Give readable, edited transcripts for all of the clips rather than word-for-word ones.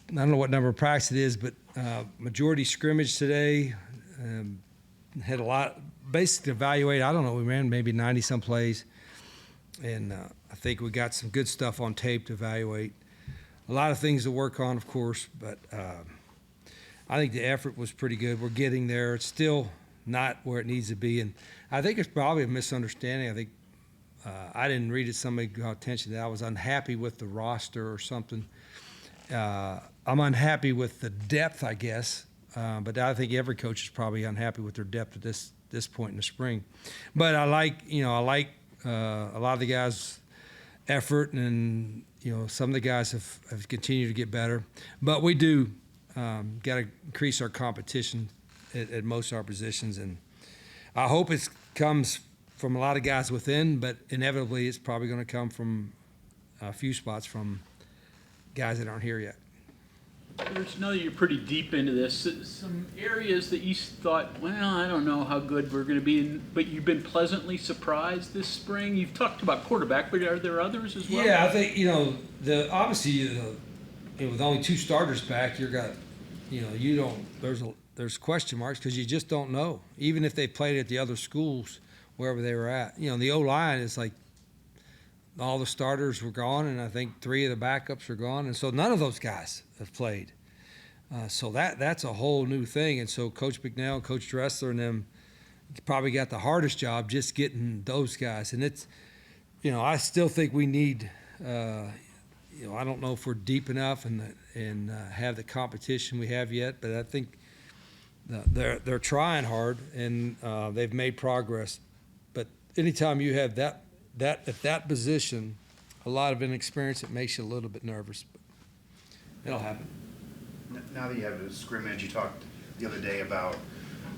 I don't know what number of practice it is, but majority scrimmage today. Had a lot, basically evaluate. I don't know, we ran maybe 90 some plays, and I think we got some good stuff on tape to evaluate. A lot of things to work on, of course, but I think the effort was pretty good. We're getting there. It's still not where it needs to be, and I think it's probably a misunderstanding. I think I didn't read it. Somebody got attention that I was unhappy with the roster or something. I'm unhappy with the depth, I guess, but I think every coach is probably unhappy with their depth at this point in the spring. But I like a lot of the guys' effort, and some of the guys have continued to get better. But we do got to increase our competition at most of our positions, and I hope it comes from a lot of guys within, but inevitably it's probably going to come from a few spots from guys that aren't here yet. Coach, now that you're pretty deep into this, some areas that you thought, well, I don't know how good we're going to be in, but you've been pleasantly surprised this spring. You've talked about quarterback, but are there others as well? Yeah, I think obviously with only two starters back, there's question marks because you just don't know. Even if they played at the other schools, wherever they were at, the O-line is like all the starters were gone, and I think three of the backups are gone, and so none of those guys have played. So that's a whole new thing, and so Coach McNeil, Coach Dressler, and them probably got the hardest job just getting those guys. And it's, I still think we need, I don't know if we're deep enough and have the competition we have yet, but I think they're trying hard, and they've made progress. But anytime you have that at that position, a lot of inexperience, it makes you a little bit nervous. But it'll happen. Now that you have a scrimmage, you talked the other day about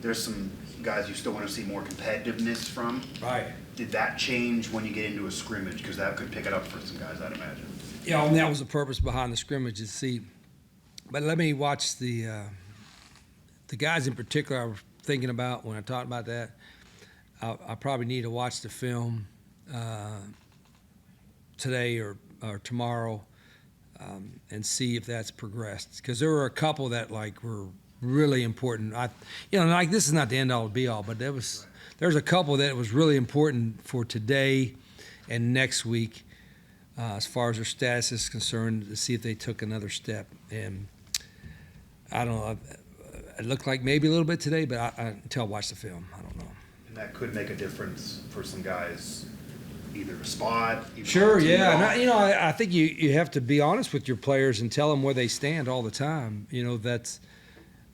there's some guys you still want to see more competitiveness from. Right. Did that change when you get into a scrimmage? Because that could pick it up for some guys, I'd imagine. Yeah, and that was the purpose behind the scrimmage, is see. But let me watch the guys in particular I was thinking about when I talked about that. I probably need to watch the film today or tomorrow and see if that's progressed, because there were a couple that were really important. This is not the end all be all, but there's a couple that was really important for today and next week as far as their status is concerned, to see if they took another step. And I don't know, it looked like maybe a little bit today, but until I watch the film, I don't know. And that could make a difference for some guys, either a spot. Sure, yeah. And I think you have to be honest with your players and tell them where they stand all the time. That's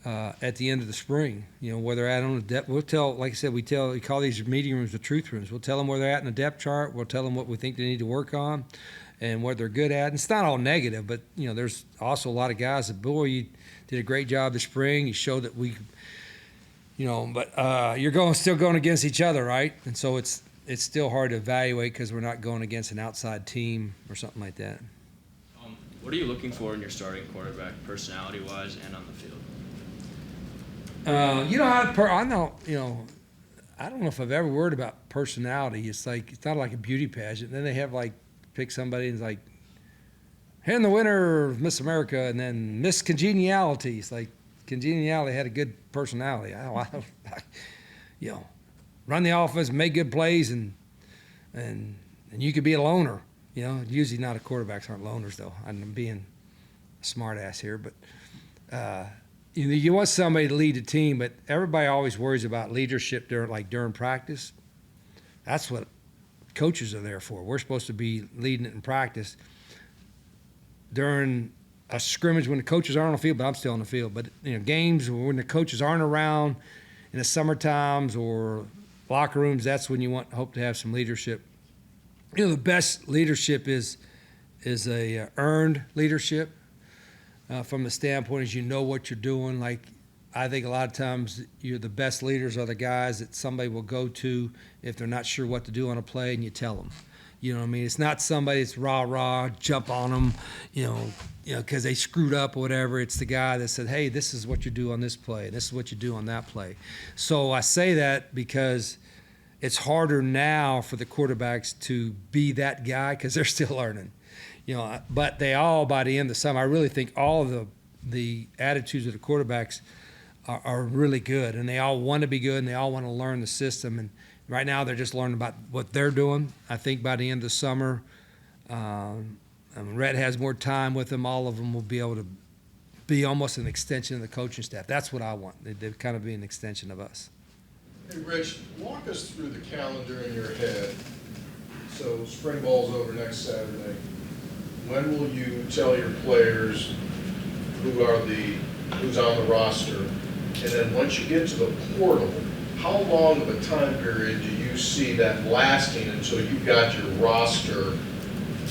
at the end of the spring. Where they're at on the depth. We'll tell, like I said, we call these meeting rooms the truth rooms. We'll tell them where they're at in the depth chart. We'll tell them what we think they need to work on, and what they're good at. And it's not all negative, but there's also a lot of guys that, boy, you did a great job this spring. You showed that we, but you're still going against each other, right? And so it's still hard to evaluate because we're not going against an outside team or something like that. What are you looking for in your starting quarterback, personality-wise and on the field? I don't know if I've ever worried about personality. It's not like a beauty pageant. Then they have pick somebody and it's here in the winner of Miss America, and then Miss Congeniality. It's Congeniality had a good personality. Run the offense, make good plays, and you could be a loner. Usually not quarterbacks aren't loners though. I'm being a smart ass here, but you want somebody to lead the team, but everybody always worries about leadership during practice. That's what coaches are there for. We're supposed to be leading it in practice. During a scrimmage when the coaches aren't on the field, but I'm still on the field. But games when the coaches aren't around in the summer times or locker rooms, that's when you hope to have some leadership. The best leadership is a earned leadership from the standpoint is what you're doing. I think a lot of times the best leaders are the guys that somebody will go to if they're not sure what to do on a play, and you tell them. You know what I mean? It's not somebody that's rah, jump on them, because they screwed up or whatever. It's the guy that said, hey, this is what you do on this play, and this is what you do on that play. So I say that because it's harder now for the quarterbacks to be that guy because they're still learning. But they all, by the end of the summer, I really think all of the the attitudes of the quarterbacks are really good, and they all want to be good, and they all want to learn the system. And right now, they're just learning about what they're doing. I think by the end of the summer, Rhett has more time with them. All of them will be able to be almost an extension of the coaching staff. That's what I want. They kind of be an extension of us. Hey, Rich, walk us through the calendar in your head. So spring ball's over next Saturday. When will you tell your players who's on the roster? And then once you get to the portal, how long of a time period do you see that lasting until you've got your roster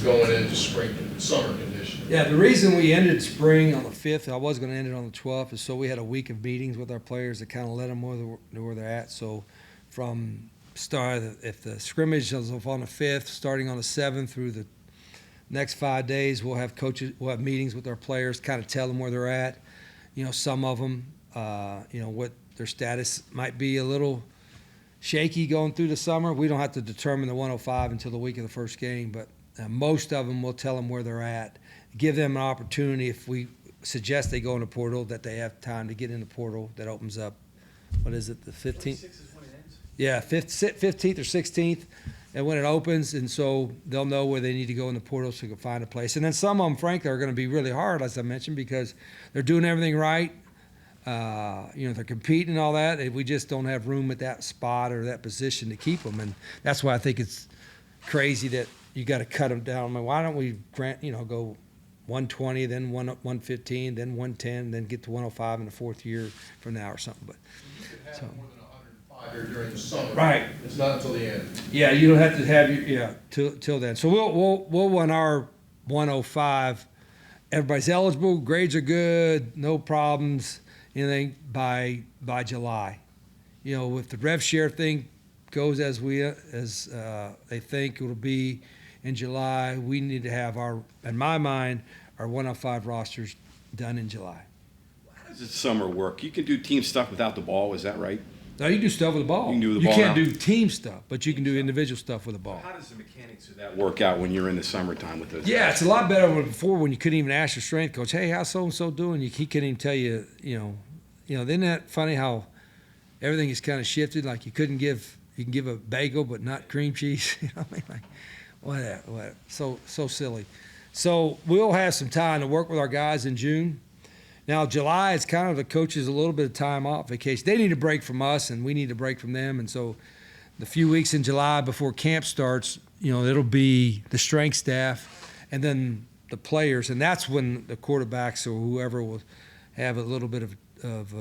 going into summer conditioning? Yeah, the reason we ended spring on the 5th, I was going to end it on the 12th, is so we had a week of meetings with our players to kind of let them where they're at. So from start, if the scrimmage is on the 5th, starting on the 7th through the next 5 days, we'll have meetings with our players, kind of tell them where they're at. Some of them, what their status might be a little shaky going through the summer. We don't have to determine the 105 until the week of the first game, but most of them will tell them where they're at, give them an opportunity if we suggest they go in the portal, that they have time to get in the portal. That opens up, what is it, the 15th? Yeah, 15th or 16th, and when it opens, and so they'll know where they need to go in the portal so they can find a place. And then some of them, frankly, are going to be really hard, as I mentioned, because they're doing everything right. They're competing and all that, and we just don't have room at that spot or that position to keep them. And that's why I think it's crazy that you got to cut them down. I mean, why don't we go 120, then 115, then 110, then get to 105 in the fourth year from now or something. But You could have more than 105 here during the summer. Right. It's not until the end. yeah, you don't have to have till then. So we'll run our 105. Everybody's eligible, grades are good, no problems, anything by July. If the rev share thing goes as they think it'll be in July, we need to have in my mind, our 105 rosters done in July. How does the summer work? You can do team stuff without the ball, is that right? Now you can do stuff with the ball. You can do the You ball can't now. do team stuff, but you can do individual stuff with the ball. How does the mechanics of that work out when you're in the summertime with those? Yeah, it's a lot better than before when you couldn't even ask your strength coach, hey, how's so-and-so doing? He couldn't even tell you, isn't that funny how everything is kind of shifted? Like you can give a bagel but not cream cheese. Whatever. So silly. So we'll have some time to work with our guys in June. Now, July is kind of the coaches a little bit of time off, vacation. They need a break from us, and we need a break from them. And so the few weeks in July before camp starts, it'll be the strength staff and then the players. And that's when the quarterbacks or whoever will have a little bit of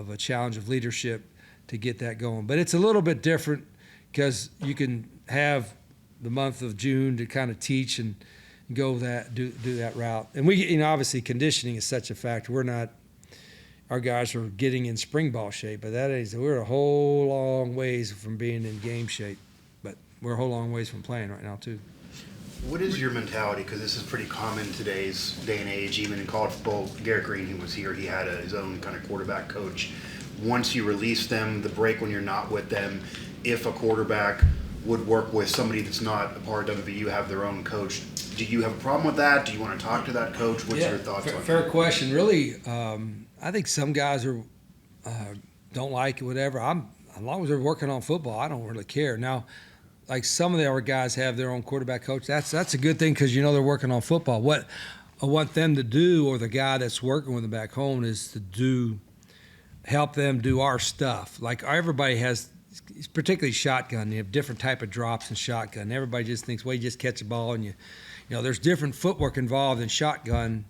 a challenge of leadership to get that going. But it's a little bit different because you can have the month of June to kind of teach and do that route. And we, obviously conditioning is such a factor. Our guys are getting in spring ball shape, but we're a whole long ways from being in game shape. But we're a whole long ways from playing right now too. What is your mentality? Because this is pretty common in today's day and age, even in college football. Garrett Green, who was here, he had his own kind of quarterback coach. Once you release them, the break when you're not with them, if a quarterback would work with somebody that's not a part of WVU, have their own coach, do you have a problem with that? Do you want to talk to that coach? What's your thoughts on fair that? question. Really, I think some guys don't like it, whatever. As long as they're working on football, I don't really care. Now, like some of our guys have their own quarterback coach. That's a good thing because they're working on football. What I want them to do, or the guy that's working with them back home, is to help them do our stuff. Like everybody has, particularly shotgun. You have different type of drops in shotgun. Everybody just thinks, well, you just catch a ball and there's different footwork involved in shotgun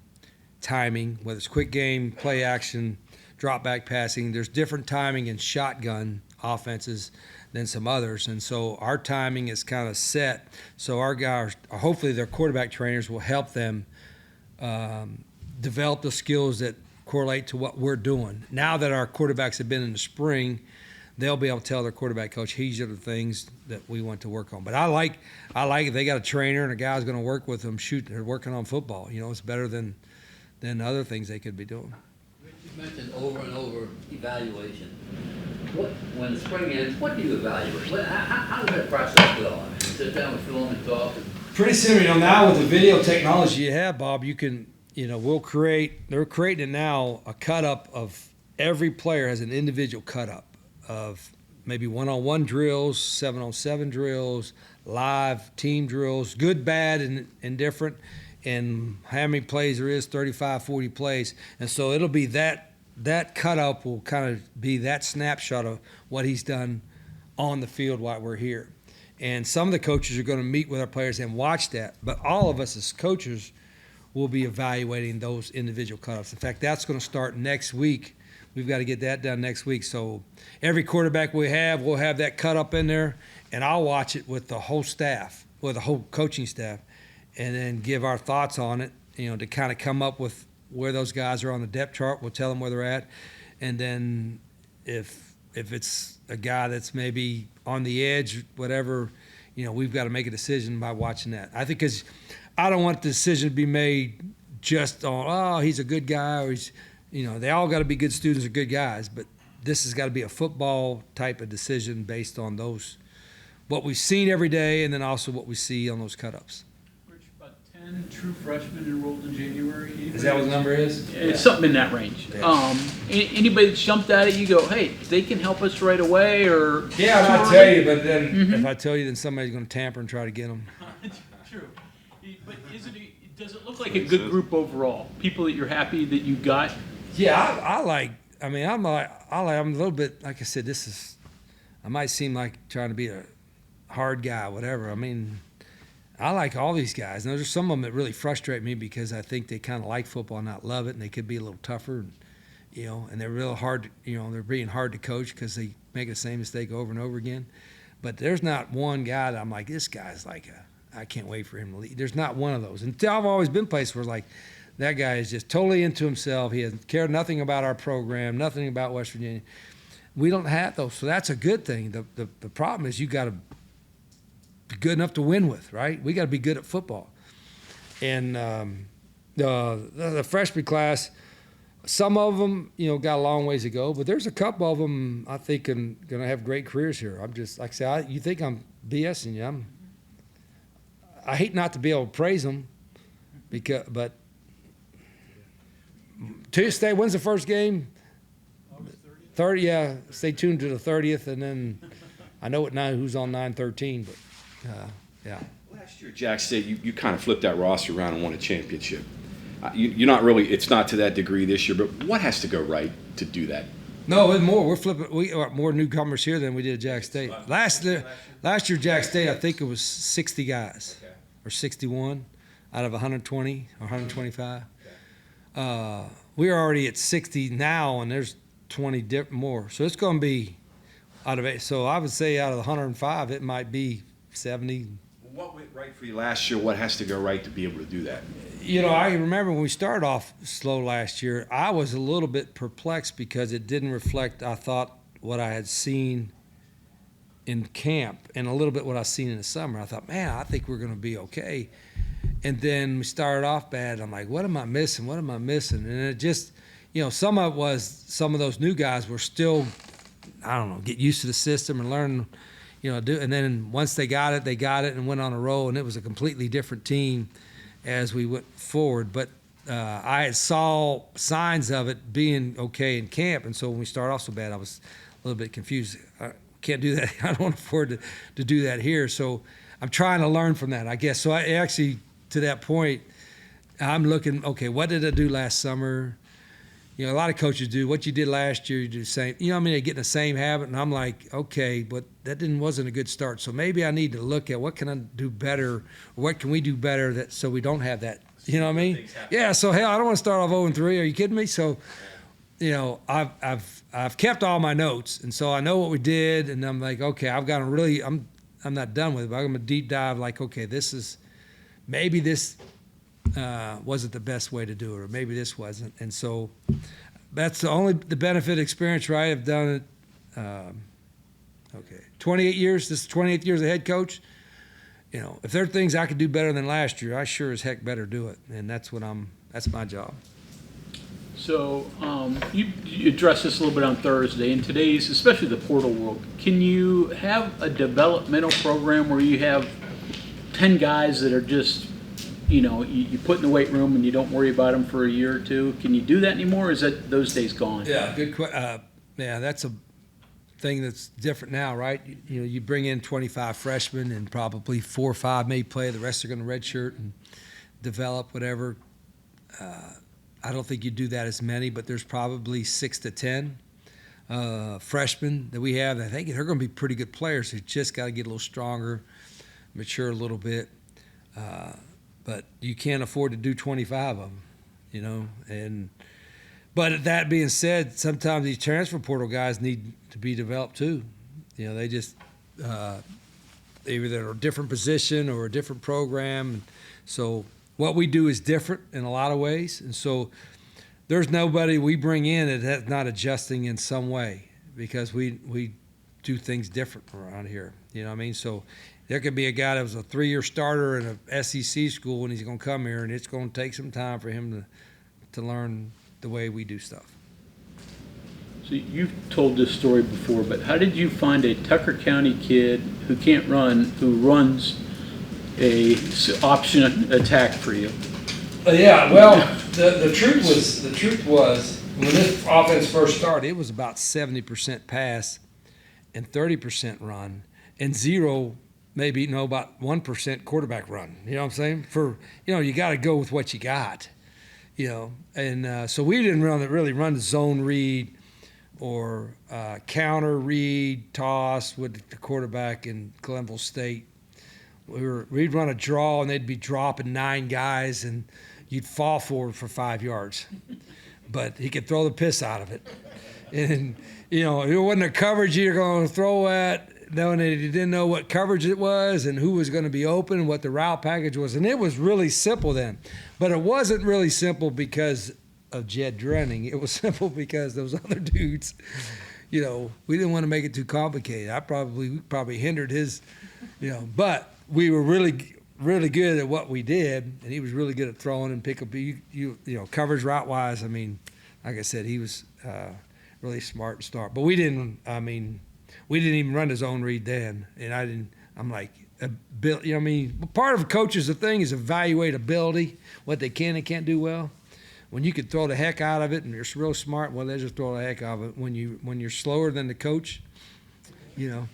timing, whether it's quick game, play action, drop back passing. There's different timing in shotgun offenses than some others. And so our timing is kind of set. So our guys, hopefully their quarterback trainers will help them develop the skills that correlate to what we're doing. Now that our quarterbacks have been in the spring, they'll be able to tell their quarterback coach, these are the things that we want to work on. But I like if they got a trainer and a guy's going to work with them, they're working on football. It's better than other things they could be doing. You mentioned over and over evaluation. When the spring ends, what do you evaluate? How does that process go? You sit down with Phil and talk. Pretty similar. Now with the video technology you have, Bob, you can they're creating it now, a cut up of every player has an individual cut up of maybe 1-on-1 drills, 7-on-7 drills, live team drills, good, bad, and indifferent, and how many plays there is, 35, 40 plays. And so it'll be that cut up will kind of be that snapshot of what he's done on the field while we're here. And some of the coaches are going to meet with our players and watch that. But all of us as coaches will be evaluating those individual cut-ups. In fact, that's going to start next week. We've got to get that done next week. So every quarterback we'll have that cut up in there, and I'll watch it with the whole staff, with the whole coaching staff, and then give our thoughts on it, to kind of come up with where those guys are on the depth chart. We'll tell them where they're at. And then if it's a guy that's maybe on the edge, whatever, we've got to make a decision by watching that. I think because I don't want the decision to be made just on, he's a good guy, or he's, they all got to be good students or good guys, but this has got to be a football type of decision based on what we've seen every day, and then also what we see on those cut-ups. Rich, about 10 true freshmen enrolled in January. Is that what the number is? It's something in that range. Yeah. Anybody that's jumped at it, you go, hey, they can help us right away, or Yeah, and I'll tell you, but then if I tell you, then somebody's going to tamper and try to get them. True. But does it look like a good group overall? People that you're happy that you got? Yeah, I'm a little bit, like I said, I might seem like trying to be a hard guy, whatever. I mean, I like all these guys. And there's some of them that really frustrate me because I think they kind of like football and not love it, and they could be a little tougher, and they're real hard, they're being hard to coach because they make the same mistake over and over again. But there's not one guy that I'm like, this guy's I can't wait for him to leave. There's not one of those. And I've always been places where like, that guy is just totally into himself. He hasn't cared nothing about our program, nothing about West Virginia. We don't have those, so that's a good thing. The problem is you got to be good enough to win with, right? We got to be good at football. And the freshman class, some of them, got a long ways to go, but there's a couple of them I think going to have great careers here. I'm just, like I say, you think I'm BSing you. I hate not to be able to praise them, but Tuesday, when's the first game? August 30th. 30, yeah. Stay tuned to the 30th, and then I know who's on 9/13, but yeah. Last year, Jack State, you kind of flipped that roster around and won a championship. You're not really, it's not to that degree this year, but what has to go right to do that? No, it's more. We're flipping. We are more newcomers here than we did at Jack State. Last year, Jack State, I think it was 60 guys, or 61 out of 120 or 125. We're already at 60 now, and there's 20 more. So it's going to be out of it. So I would say out of the 105, it might be 70. What went right for you last year? What has to go right to be able to do that? I remember when we started off slow last year, I was a little bit perplexed because it didn't reflect, I thought, what I had seen in camp and a little bit what I've seen in the summer. I thought, man, I think we're going to be okay. And then we started off bad. I'm like, what am I missing? What am I missing? And it just, some of it was some of those new guys were still, I don't know, get used to the system and learn, and then once they got it and went on a roll, and it was a completely different team as we went forward. But I saw signs of it being okay in camp, and so when we started off so bad, I was a little bit confused. I can't do that. I don't afford to do that here. So I'm trying to learn from that, I guess. So I actually, to that point, I'm looking, okay, what did I do last summer? A lot of coaches do what you did last year, you do the same. They get in the same habit, and I'm like, okay, but that wasn't a good start. So maybe I need to look at what can I do better, or what can we do better so we don't have that. You know what I mean? Yeah. So hell, I don't want to start off 0-3. Are you kidding me? So, I've kept all my notes, and so I know what we did, and I'm like, okay, I've got to really, I'm not done with it, but I'm gonna deep dive. Like, okay, maybe this wasn't the best way to do it, or maybe this wasn't. And so that's the benefit experience, right? I've done it 28 years. This is 28th year as a head coach. If there are things I could do better than last year, I sure as heck better do it. And that's my job. So you addressed this a little bit on Thursday. In today's, especially the portal world, can you have a developmental program where you have 10 guys that are just you put in the weight room and you don't worry about them for a year or two. Can you do that anymore, or is that those days gone? Yeah, good. Yeah, that's a thing that's different now, right? You bring in 25 freshmen and probably 4 or 5 may play. The rest are going to redshirt and develop whatever. I don't think you do that as many, but there's probably 6 to 10 freshmen that we have. I think they're going to be pretty good players. They just got to get a little stronger, mature a little bit. But you can't afford to do 25 of them, But that being said, sometimes these transfer portal guys need to be developed too. They just either they're a different position or a different program. So what we do is different in a lot of ways, and so there's nobody we bring in that's not adjusting in some way because we do things different around here. You know what I mean? So there could be a guy that was a 3-year starter in a SEC school, and he's going to come here, and it's going to take some time for him to learn the way we do stuff. So you've told this story before, but how did you find a Tucker County kid who can't run, who runs a option attack for you? Yeah, well, the truth was when this offense first started, it was about 70% pass and 30% run and zero, maybe about 1% quarterback run. You know what I'm saying? You got to go with what you got. And so we didn't really run the zone read or counter read toss with the quarterback in Glenville State. We'd run a draw and they'd be dropping 9 guys and you'd fall forward for 5 yards, but he could throw the piss out of it. And it wasn't a coverage you're going to throw at, knowing that you didn't know what coverage it was and who was going to be open and what the route package was. And it was really simple then. But it wasn't really simple because of Jed Drenning. It was simple because those other dudes, we didn't want to make it too complicated. We probably hindered his, but we were really, really good at what we did, and he was really good at throwing and pick up, coverage route-wise. I mean, like I said, he was really smart and start. But we didn't even run his own read then, and I'm like, part of a coach's thing is evaluate ability, what they can and can't do well. When you could throw the heck out of it and you're real smart, well, they just throw the heck out of it. When you're slower than the coach, hand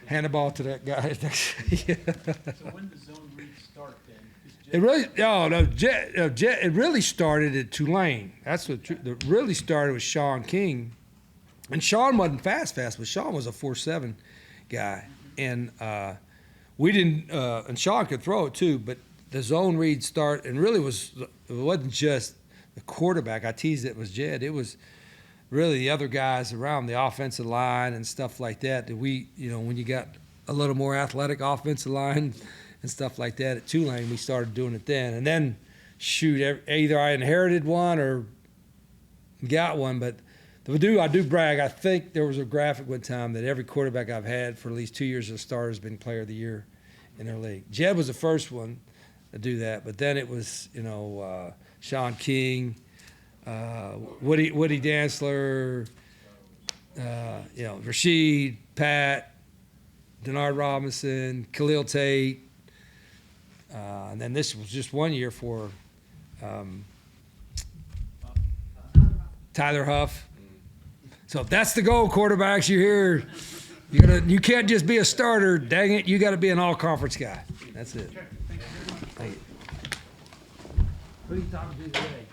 the ball to that guy. So when does zone read start then? It really started at Tulane. That's what it really started with Sean King. And Sean wasn't fast, but Sean was a 4.7 guy. And we didn't, and Sean could throw it too, but the zone read start, and really it wasn't just the quarterback. I teased it was Jed. It was really the other guys around the offensive line and stuff like that we, when you got a little more athletic offensive line and stuff like that at Tulane, we started doing it then. And then, either I inherited one or got one, but I do brag. I think there was a graphic one time that every quarterback I've had for at least 2 years as a starter has been player of the year in their league. Jed was the first one to do that, but then it was, Sean King, Woody Dantzler, Rasheed, Pat, Denard Robinson, Khalil Tate, and then this was just 1 year for Tyler Huff. So if that's the goal, quarterbacks, you hear, you can't just be a starter. Dang it, you got to be an all-conference guy. That's it. Thank you. Who are you talking to today?